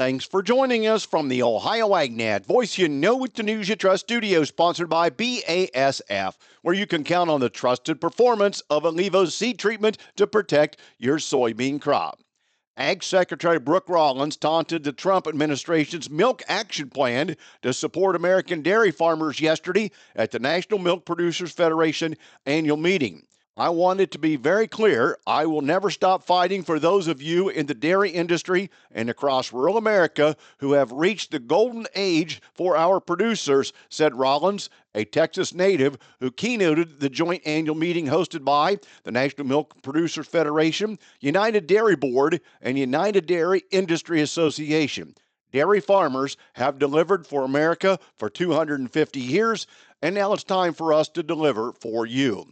thanks for joining us from the Ohio AgNet Voice You Know with the News You Trust studio, sponsored by BASF, where you can count on the trusted performance of Alevos seed treatment to protect your soybean crop. Ag Secretary Brooke Rollins taunted the Trump administration's Milk Action Plan to support American dairy farmers yesterday at the National Milk Producers Federation annual meeting. I want it to be very clear, I will never stop fighting for those of you in the dairy industry and across rural America who have reached the golden age for our producers, said Rollins, a Texas native who keynoted the joint annual meeting hosted by the National Milk Producers Federation, United Dairy Board, and United Dairy Industry Association. Dairy farmers have delivered for America for 250 years, and now it's time for us to deliver for you.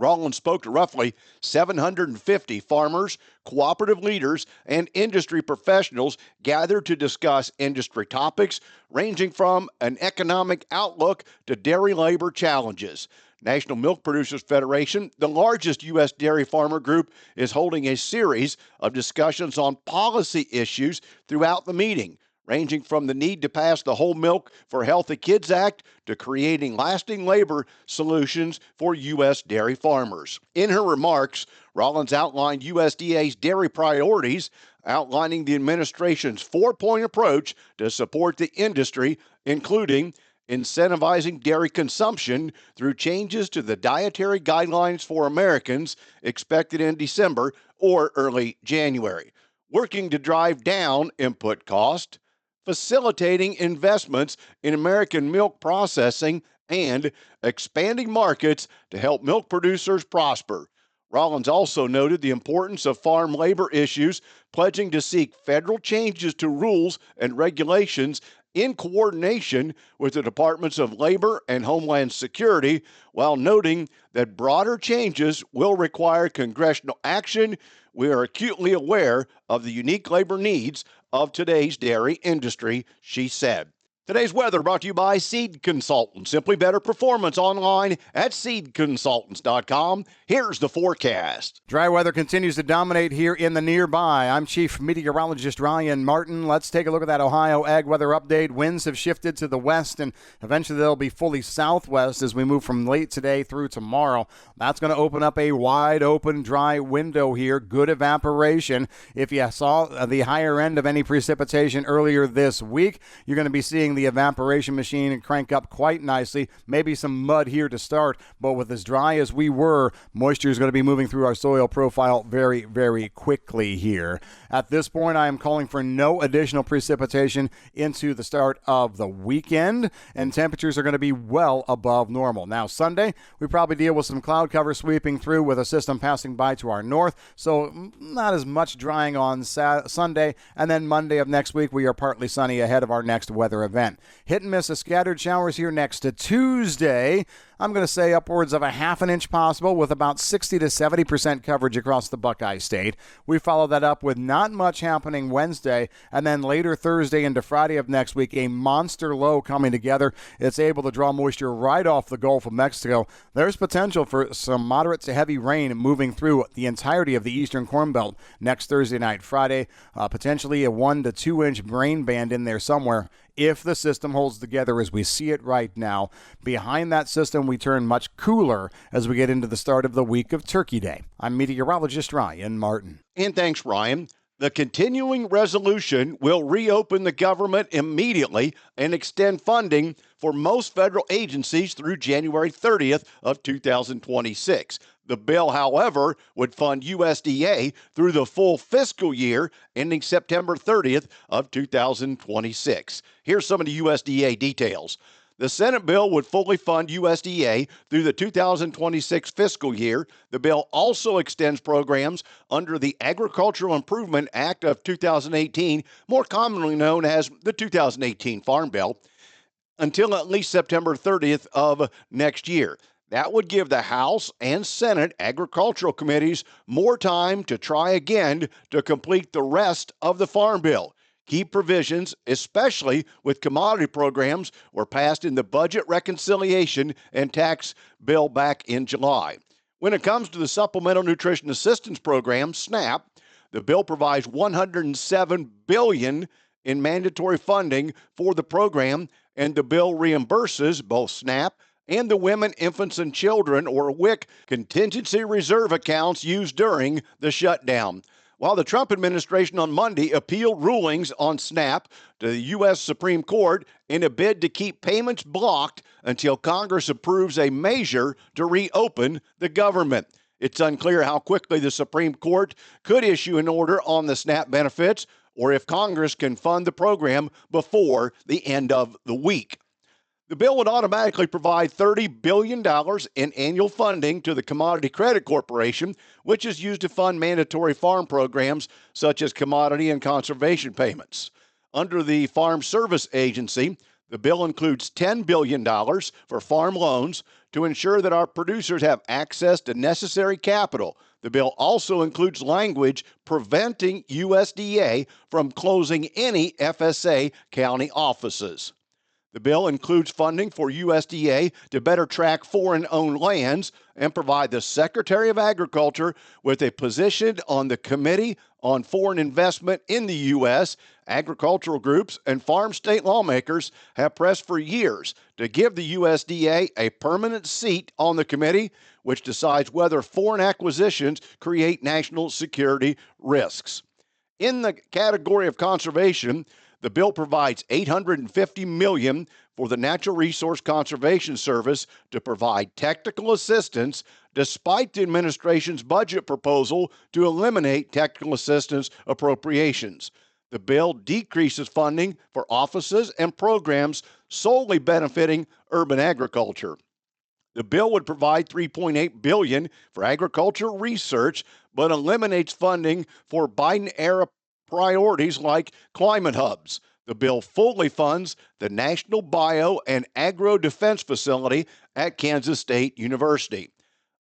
Rollins spoke to roughly 750 farmers, cooperative leaders, and industry professionals gathered to discuss industry topics ranging from an economic outlook to dairy labor challenges. National Milk Producers Federation, the largest U.S. dairy farmer group, is holding a series of discussions on policy issues throughout the meeting, ranging from the need to pass the Whole Milk for Healthy Kids Act to creating lasting labor solutions for U.S. dairy farmers. In her remarks, Rollins outlined USDA's dairy priorities, outlining the administration's four-point approach to support the industry, including incentivizing dairy consumption through changes to the dietary guidelines for Americans expected in December or early January, working to drive down input cost, facilitating investments in American milk processing, and expanding markets to help milk producers prosper. Rollins also noted the importance of farm labor issues, pledging to seek federal changes to rules and regulations in coordination with the Departments of Labor and Homeland Security, while noting that broader changes will require congressional action. We are acutely aware of the unique labor needs of today's dairy industry, she said. Today's weather brought to you by Seed Consultants. Simply better performance online at seedconsultants.com. Here's the forecast. Dry weather continues to dominate here in the nearby. I'm Chief Meteorologist Ryan Martin. Let's take a look at that Ohio Ag Weather Update. Winds have shifted to the west, and eventually they'll be fully southwest as we move from late today through tomorrow. That's going to open up a wide open dry window here. Good evaporation. If you saw the higher end of any precipitation earlier this week, you're going to be seeing the evaporation machine crank up quite nicely. Maybe some mud here to start, but with as dry as we were, moisture is going to be moving through our soil profile very, very quickly here. At this point, I am calling for no additional precipitation into the start of the weekend, and temperatures are going to be well above normal. Now, Sunday, we probably deal with some cloud cover sweeping through with a system passing by to our north, so not as much drying on Sunday, and then Monday of next week, we are partly sunny ahead of our next weather event. Hit and miss of scattered showers here next to Tuesday. I'm going to say upwards of a half an inch possible with about 60 to 70% coverage across the Buckeye State. We follow that up with not much happening Wednesday, and then later Thursday into Friday of next week, a monster low coming together. It's able to draw moisture right off the Gulf of Mexico. There's potential for some moderate to heavy rain moving through the entirety of the eastern Corn Belt next Thursday night, Friday. Potentially a 1 to 2 inch rain band in there somewhere if the system holds together as we see it right now. Behind that system, we turn much cooler as we get into the start of the week of Turkey Day. I'm meteorologist Ryan Martin. And thanks, Ryan. The continuing resolution will reopen the government immediately and extend funding for most federal agencies through January 30th of 2026. The bill, however, would fund USDA through the full fiscal year ending September 30th of 2026. Here's some of the USDA details. The Senate bill would fully fund USDA through the 2026 fiscal year. The bill also extends programs under the Agricultural Improvement Act of 2018, more commonly known as the 2018 Farm Bill, until at least September 30th of next year. That would give the House and Senate agricultural committees more time to try again to complete the rest of the Farm Bill. Key provisions, especially with commodity programs, were passed in the Budget Reconciliation and Tax Bill back in July. When it comes to the Supplemental Nutrition Assistance Program, SNAP, the bill provides $107 billion in mandatory funding for the program, and the bill reimburses both SNAP and the Women, Infants, and Children, or WIC, contingency reserve accounts used during the shutdown. While the Trump administration on Monday appealed rulings on SNAP to the U.S. Supreme Court in a bid to keep payments blocked until Congress approves a measure to reopen the government. It's unclear how quickly the Supreme Court could issue an order on the SNAP benefits or if Congress can fund the program before the end of the week. The bill would automatically provide $30 billion in annual funding to the Commodity Credit Corporation, which is used to fund mandatory farm programs such as commodity and conservation payments. Under the Farm Service Agency, the bill includes $10 billion for farm loans to ensure that our producers have access to necessary capital. The bill also includes language preventing USDA from closing any FSA county offices. The bill includes funding for USDA to better track foreign-owned lands and provide the Secretary of Agriculture with a position on the Committee on Foreign Investment in the U.S. Agricultural groups and farm state lawmakers have pressed for years to give the USDA a permanent seat on the committee, which decides whether foreign acquisitions create national security risks. In the category of conservation, the bill provides $850 million for the Natural Resource Conservation Service to provide technical assistance despite the administration's budget proposal to eliminate technical assistance appropriations. The bill decreases funding for offices and programs solely benefiting urban agriculture. The bill would provide $3.8 billion for agriculture research, but eliminates funding for Biden-era priorities like climate hubs. The bill fully funds the National Bio and Agro Defense Facility at Kansas State University.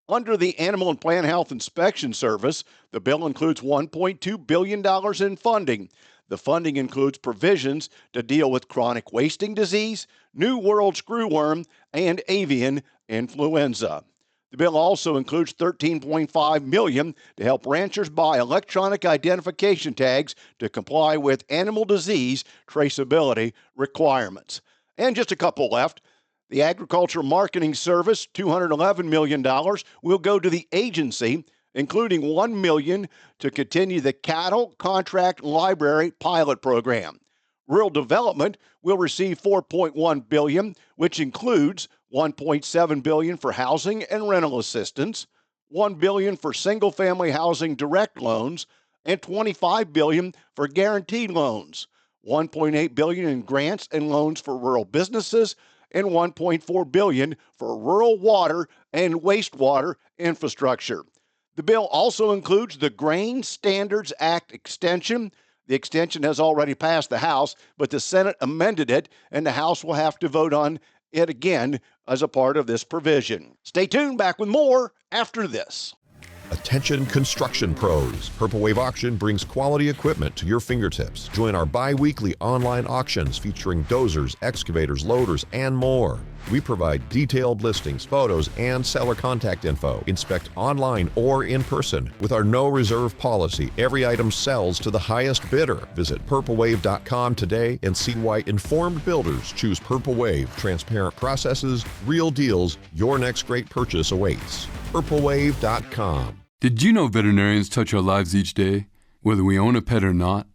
Under the Animal and Plant Health Inspection Service, the bill includes $1.2 billion in funding. The funding includes provisions to deal with chronic wasting disease, New World screwworm, and avian influenza. The bill also includes $13.5 million to help ranchers buy electronic identification tags to comply with animal disease traceability requirements. And just a couple left. The Agriculture Marketing Service, $211 million, will go to the agency, including $1 million to continue the Cattle Contract Library pilot program. Rural Development will receive $4.1 billion, which includes $1.7 billion for housing and rental assistance, $1 billion for single-family housing direct loans, and $25 billion for guaranteed loans, $1.8 billion in grants and loans for rural businesses, and $1.4 billion for rural water and wastewater infrastructure. The bill also includes the Grain Standards Act extension. The extension has already passed the House, but the Senate amended it, and the House will have to vote on it again as a part of this provision. Stay tuned, back with more after this. Attention construction pros. Purple Wave Auction brings quality equipment to your fingertips. Join our bi-weekly online auctions featuring dozers, excavators, loaders, and more. We provide detailed listings, photos, and seller contact info. Inspect online or in person. With our no reserve policy, every item sells to the highest bidder. Visit purplewave.com today and see why informed builders choose Purple Wave. Transparent processes, real deals. Your next great purchase awaits. purplewave.com. Did you know veterinarians touch our lives each day, whether we own a pet or not?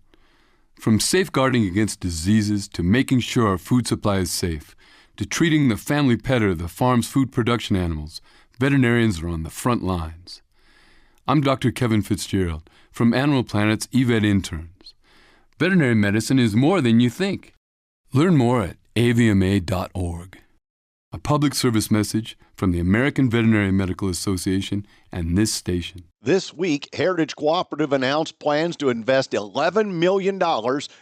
From safeguarding against diseases to making sure our food supply is safe, to treating the family pet or the farm's food production animals, veterinarians are on the front lines. I'm Dr. Kevin Fitzgerald from Animal Planet's eVet Interns. Veterinary medicine is more than you think. Learn more at avma.org. A public service message from the American Veterinary Medical Association and this station. This week, Heritage Cooperative announced plans to invest $11 million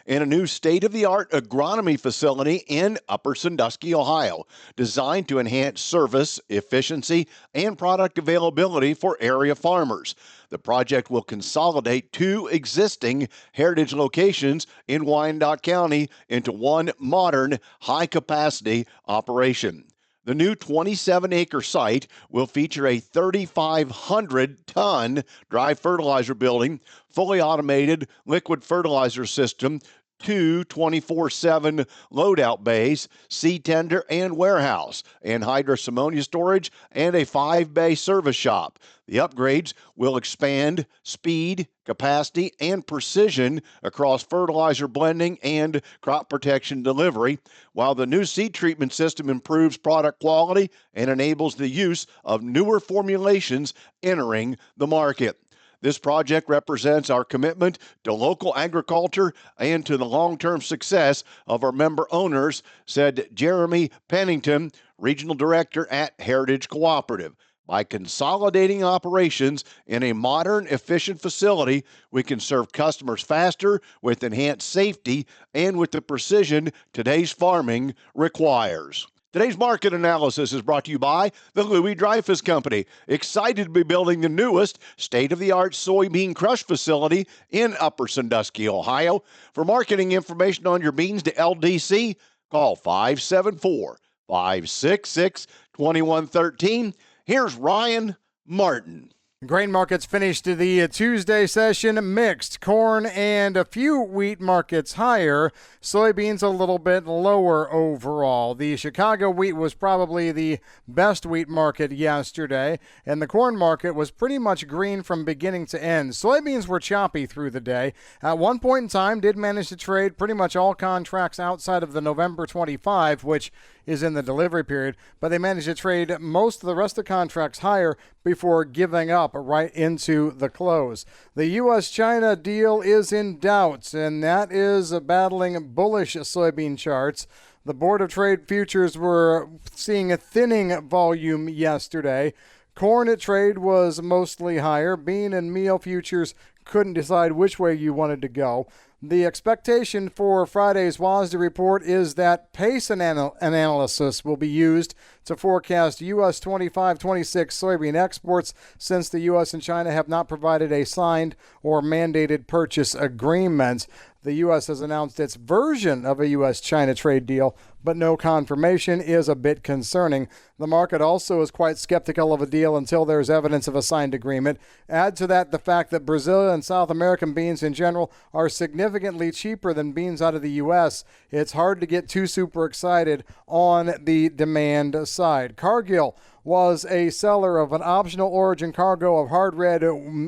in a new state-of-the-art agronomy facility in Upper Sandusky, Ohio, designed to enhance service, efficiency, and product availability for area farmers. The project will consolidate two existing Heritage locations in Wyandotte County into one modern, high-capacity operation. The new 27-acre site will feature a 3,500-ton dry fertilizer building, fully automated liquid fertilizer system, 2 24/7 loadout bays, seed tender and warehouse, anhydrous ammonia storage, and a 5-bay service shop. The upgrades will expand speed, capacity, and precision across fertilizer blending and crop protection delivery, while the new seed treatment system improves product quality and enables the use of newer formulations entering the market. This project represents our commitment to local agriculture and to the long-term success of our member owners, said Jeremy Pennington, Regional Director at Heritage Cooperative. By consolidating operations in a modern, efficient facility, we can serve customers faster with enhanced safety and with the precision today's farming requires. Today's market analysis is brought to you by the Louis Dreyfus Company. Excited to be building the newest state-of-the-art soybean crush facility in Upper Sandusky, Ohio. For marketing information on your beans to LDC, call 574-566-2113. Here's Ryan Martin. Grain markets finished the Tuesday session mixed. Corn and a few wheat markets higher. Soybeans a little bit lower overall. The Chicago wheat was probably the best wheat market yesterday, and the corn market was pretty much green from beginning to end. Soybeans were choppy through the day. At one point in time, did manage to trade pretty much all contracts outside of the November 25, which is in the delivery period, but they managed to trade most of the rest of the contracts higher before giving up right into the close. The U.S.-China deal is in doubt, and that is battling bullish soybean charts. The Board of Trade Futures were seeing a thinning volume yesterday. Corn at trade was mostly higher. Bean and meal futures couldn't decide which way you wanted to go. The expectation for Friday's WASDE report is that pace analysis will be used to forecast U.S. 25-26 soybean exports, since the U.S. and China have not provided a signed or mandated purchase agreement. The U.S. has announced its version of a U.S.-China trade deal, but no confirmation is a bit concerning. The market also is quite skeptical of a deal until there's evidence of a signed agreement. Add to that the fact that Brazil and South American beans in general are significantly cheaper than beans out of the U.S. It's hard to get too super excited on the demand side. Cargill was a seller of an optional origin cargo of hard red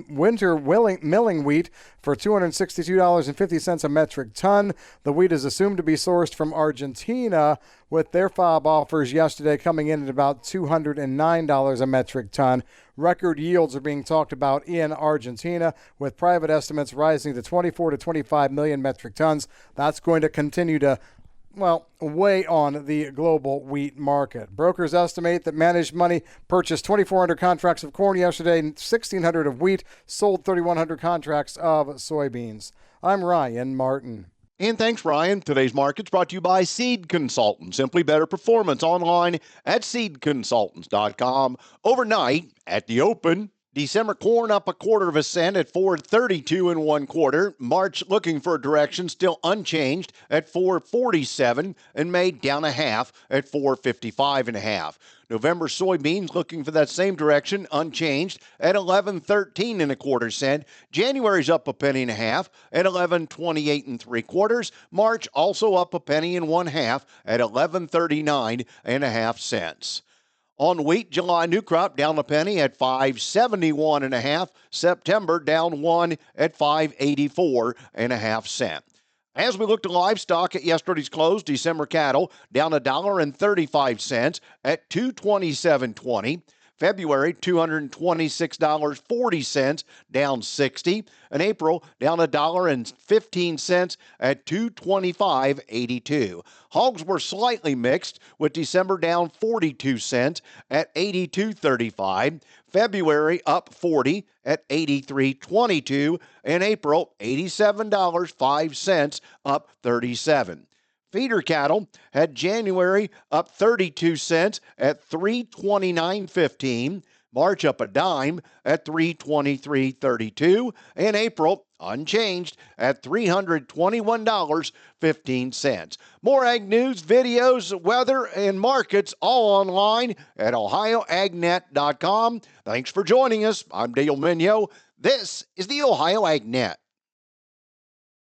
winter milling wheat for $262.50 a metric ton. The wheat is assumed to be sourced from Argentina, with their FOB offers yesterday coming in at about $209 a metric ton. Record yields are being talked about in Argentina, with private estimates rising to 24 to 25 million metric tons. That's going to continue to weigh on the global wheat market. Brokers estimate that managed money purchased 2,400 contracts of corn yesterday, 1,600 of wheat, sold 3,100 contracts of soybeans. I'm Ryan Martin. And thanks, Ryan. Today's market's brought to you by Seed Consultants. Simply better performance online at seedconsultants.com. Overnight at the open, December corn up 1/4 cent at 4.32 1/4. March looking for a direction, still unchanged at 4.47, and May down 1/2 at 4.55 1/2. November soybeans looking for that same direction, unchanged at 11.13 1/4 cent. January's up 1.5 pennies at 11.28 3/4. March also up 1.5 pennies at 11.39 1/2 cents. On wheat, July new crop down 1 penny at 5.71 1/2. September down 1 at 5.84 1/2 cent. As we look to livestock at yesterday's close, December cattle down $1.35 at $227.20. February, $226.40, down 60. And April, down $1.15 at $225.82. Hogs were slightly mixed, with December down 42 cents at $82.35. February up 40 at $83.22. And April, $87.05, up 37. Feeder cattle had January up 32 cents at $329.15. March up a dime at $323.32. And April unchanged at $321.15. More ag news, videos, weather, and markets all online at ohioagnet.com. Thanks for joining us. I'm Dale Mignot. This is the Ohio AgNet.